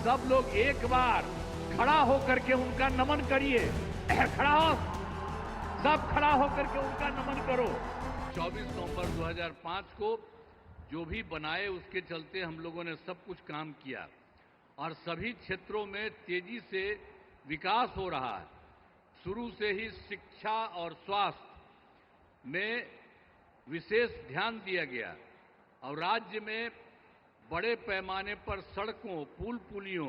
सब लोग एक बार खड़ा होकर के उनका नमन करिए। खड़ा हो, सब खड़ा होकर के उनका नमन करो। 24 नवंबर 2005 को जो भी बनाए उसके चलते हम लोगों ने सब कुछ काम किया और सभी क्षेत्रों में तेजी से विकास हो रहा है। शुरू से ही शिक्षा और स्वास्थ्य में विशेष ध्यान दिया गया और राज्य में बड़े पैमाने पर सड़कों, पुल पुलियों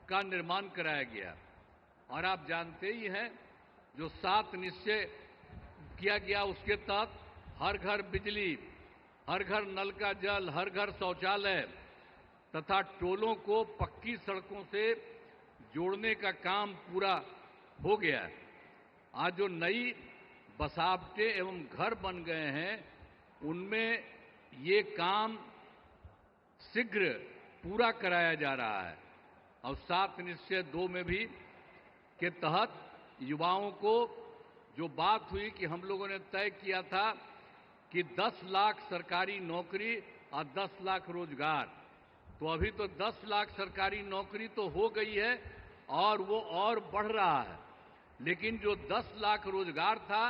का निर्माण कराया गया। और आप जानते ही हैं, जो 7 निश्चय किया गया उसके तहत हर घर बिजली, हर घर नल का जल, हर घर शौचालय तथा टोलों को पक्की सड़कों से जोड़ने का काम पूरा हो गया है। आज जो नई बसावटें एवं घर बन गए हैं उनमें ये काम शीघ्र पूरा कराया जा रहा है। और 7 निश्चय 2 में भी के तहत युवाओं को जो बात हुई कि हम लोगों ने तय किया था कि 10 लाख सरकारी नौकरी और 10 लाख रोजगार, तो अभी तो 10 लाख सरकारी नौकरी तो हो गई है और वो और बढ़ रहा है। लेकिन जो 10 लाख रोजगार था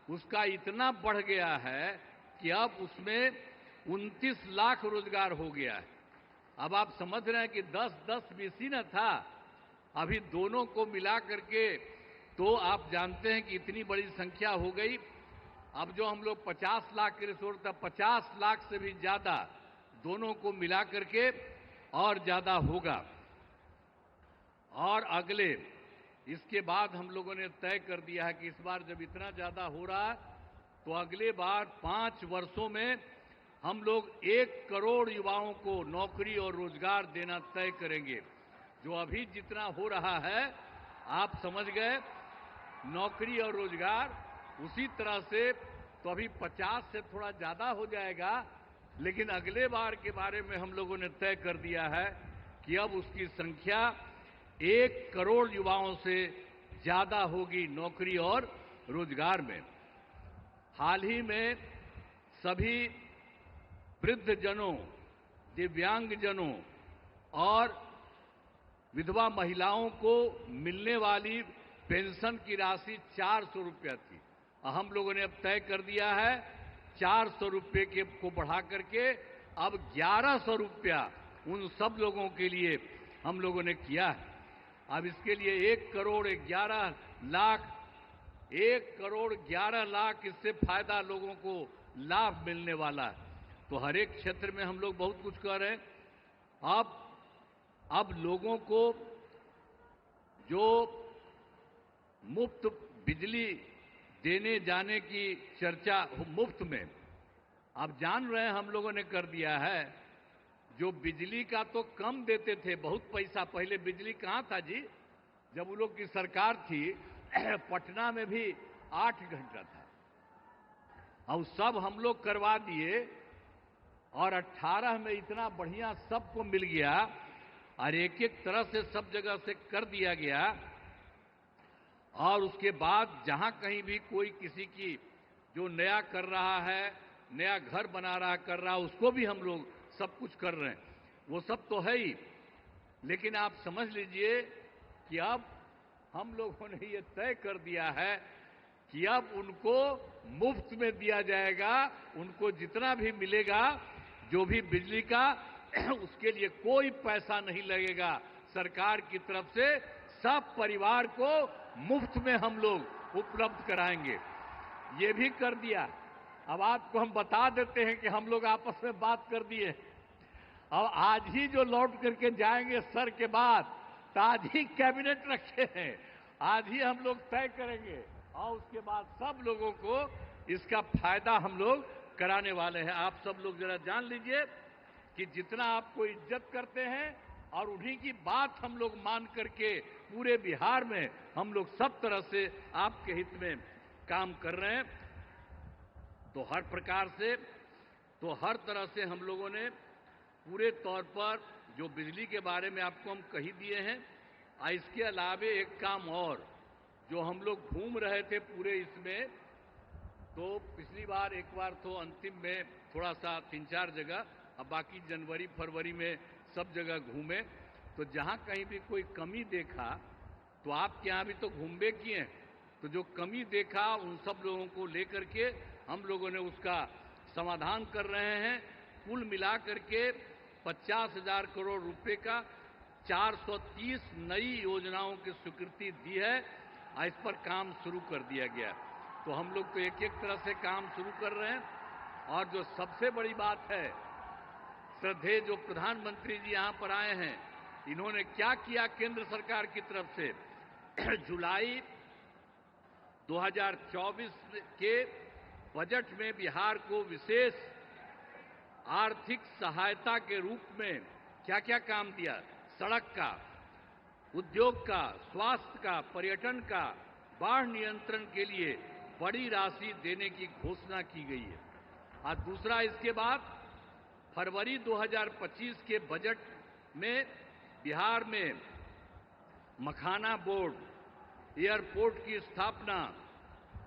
उसका इतना बढ़ गया है कि अब उसमें 29 लाख रोजगार हो गया है। अब आप समझ रहे हैं कि 10-10 बीसी न था, अभी दोनों को मिला करके तो आप जानते हैं कि इतनी बड़ी संख्या हो गई। अब जो हम लोग 50 लाख के लिए सोच रहे थे, 50 लाख से भी ज्यादा दोनों को मिला करके और ज्यादा होगा। और अगले इसके बाद हम लोगों ने तय कर दिया है कि इस बार जब इतना ज्यादा हो रहा है तो अगले बार 5 वर्षों में हम लोग 1 करोड़ युवाओं को नौकरी और रोजगार देना तय करेंगे। जो अभी जितना हो रहा है आप समझ गए, नौकरी और रोजगार उसी तरह से तो अभी 50 से थोड़ा ज्यादा हो जाएगा, लेकिन अगले बार के बारे में हम लोगों ने तय कर दिया है कि अब उसकी संख्या 1 करोड़ युवाओं से ज्यादा होगी नौकरी और रोजगार में। हाल ही में सभी वृद्धजनों, दिव्यांगजनों और विधवा महिलाओं को मिलने वाली पेंशन की राशि 400 रुपया थी। हम लोगों ने अब तय कर दिया है 400 रुपये के को बढ़ा करके अब 1100 रुपया उन सब लोगों के लिए हम लोगों ने किया है। अब इसके लिए 1 करोड़ 11 लाख 1 करोड़ 11 लाख इससे फायदा लोगों को लाभ मिलने वाला है। तो हर एक क्षेत्र में हम लोग बहुत कुछ कर रहे हैं। अब लोगों को जो मुफ्त बिजली देने जाने की चर्चा मुफ्त में, आप जान रहे हैं हम लोगों ने कर दिया है। जो बिजली का तो कम देते थे, बहुत पैसा, पहले बिजली कहाँ था जी, जब उन लोग की सरकार थी पटना में भी 8 घंटा था। अब सब हम लोग करवा दिए और 18 में इतना बढ़िया सबको मिल गया और एक तरह से सब जगह से कर दिया गया। और उसके बाद जहां कहीं भी कोई किसी की जो नया कर रहा है, नया घर बना रहा कर रहा, उसको भी हम लोग सब कुछ कर रहे हैं। वो सब तो है ही, लेकिन आप समझ लीजिए कि अब हम लोगों ने ये तय कर दिया है कि अब उनको मुफ्त में दिया जाएगा। उनको जितना भी मिलेगा, जो भी बिजली का, उसके लिए कोई पैसा नहीं लगेगा सरकार की तरफ से। सब परिवार को मुफ्त में हम लोग उपलब्ध कराएंगे। ये भी कर दिया। अब आपको हम बता देते हैं कि हम लोग आपस में बात कर दिए। अब आज ही जो लौट करके जाएंगे सर के बाद, तो आज ही कैबिनेट रखे हैं, आज ही हम लोग तय करेंगे और उसके बाद सब लोगों को इसका फायदा हम लोग कराने वाले हैं। आप सब लोग जरा जान लीजिए कि जितना आपको इज्जत करते हैं और उन्हीं की बात हम लोग मान करके पूरे बिहार में हम लोग सब तरह से आपके हित में काम कर रहे हैं। तो हर प्रकार से, तो हर तरह से हम लोगों ने पूरे तौर पर जो बिजली के बारे में आपको हम कही दिए हैं। इसके अलावे एक काम और जो हम लोग घूम रहे थे पूरे इसमें, तो पिछली बार एक बार तो अंतिम में थोड़ा सा 3-4 जगह, अब बाकी जनवरी फरवरी में सब जगह घूमे। तो जहां कहीं भी कोई कमी देखा, तो आपके यहां भी तो घूमबे किए हैं, तो जो कमी देखा उन सब लोगों को लेकर के हम लोगों ने उसका समाधान कर रहे हैं। कुल मिलाकर के 50,000 करोड़ रुपए का 430 नई योजनाओं की स्वीकृति दी है और इस पर काम शुरू कर दिया गया। तो हम लोग तो एक एक तरह से काम शुरू कर रहे हैं। और जो सबसे बड़ी बात है, श्रद्धेय जो प्रधानमंत्री जी यहां पर आए हैं, इन्होंने क्या किया केंद्र सरकार की तरफ से। जुलाई 2024 के बजट में बिहार को विशेष आर्थिक सहायता के रूप में क्या क्या काम दिया। सड़क का, उद्योग का, स्वास्थ्य का, पर्यटन का, बाढ़ नियंत्रण के लिए बड़ी राशि देने की घोषणा की गई है। और दूसरा, इसके बाद फरवरी 2025 के बजट में बिहार में मखाना बोर्ड, एयरपोर्ट की स्थापना,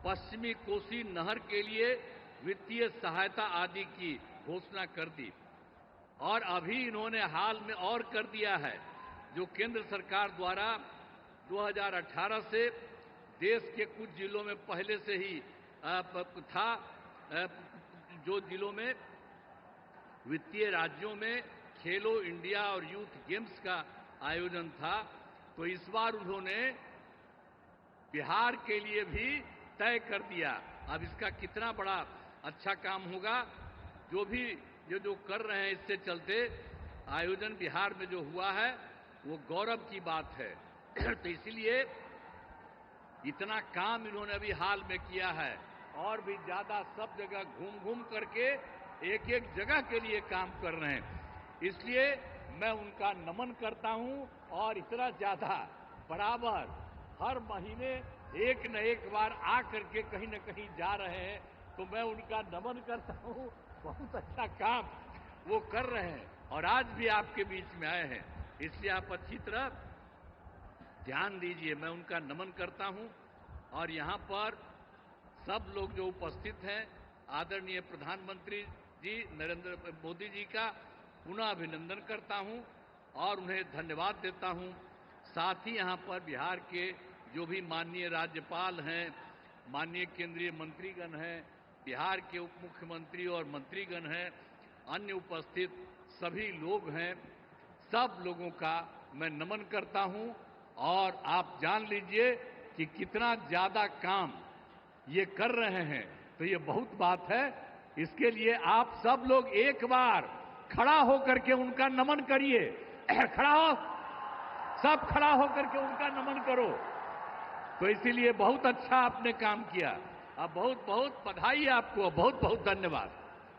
पश्चिमी कोसी नहर के लिए वित्तीय सहायता आदि की घोषणा कर दी। और अभी इन्होंने हाल में और कर दिया है, जो केंद्र सरकार द्वारा 2018 से देश के कुछ जिलों में पहले से ही था, जो जिलों में वित्तीय राज्यों में खेलो इंडिया और यूथ गेम्स का आयोजन था, तो इस बार उन्होंने बिहार के लिए भी तय कर दिया। अब इसका कितना बड़ा अच्छा काम होगा, जो कर रहे हैं, इससे चलते आयोजन बिहार में जो हुआ है वो गौरव की बात है। तो इसलिए इतना काम इन्होंने अभी हाल में किया है, और भी ज्यादा सब जगह घूम घूम करके एक एक जगह के लिए काम कर रहे हैं। इसलिए मैं उनका नमन करता हूं, और इतना ज्यादा बराबर हर महीने एक न एक बार आ करके कहीं न कहीं जा रहे हैं, तो मैं उनका नमन करता हूं। बहुत अच्छा काम वो कर रहे हैं, और आज भी आपके बीच में आए हैं, इसलिए आप अच्छी तरह ध्यान दीजिए। मैं उनका नमन करता हूं, और यहां पर सब लोग जो उपस्थित हैं, आदरणीय प्रधानमंत्री जी नरेंद्र मोदी जी का पुनः अभिनंदन करता हूं और उन्हें धन्यवाद देता हूं। साथ ही यहां पर बिहार के जो भी माननीय राज्यपाल हैं, माननीय केंद्रीय मंत्रीगण हैं, बिहार के उप मुख्यमंत्री और मंत्रीगण हैं, अन्य उपस्थित सभी लोग हैं, सब लोगों का मैं नमन करता हूं। और आप जान लीजिए कि कितना ज्यादा काम ये कर रहे हैं, तो ये बहुत बात है। इसके लिए आप सब लोग एक बार खड़ा होकर के उनका नमन करिए। खड़ा हो, सब खड़ा होकर के उनका नमन करो। तो इसीलिए बहुत अच्छा आपने काम किया। अब बहुत बहुत बधाई आपको, बहुत बहुत धन्यवाद।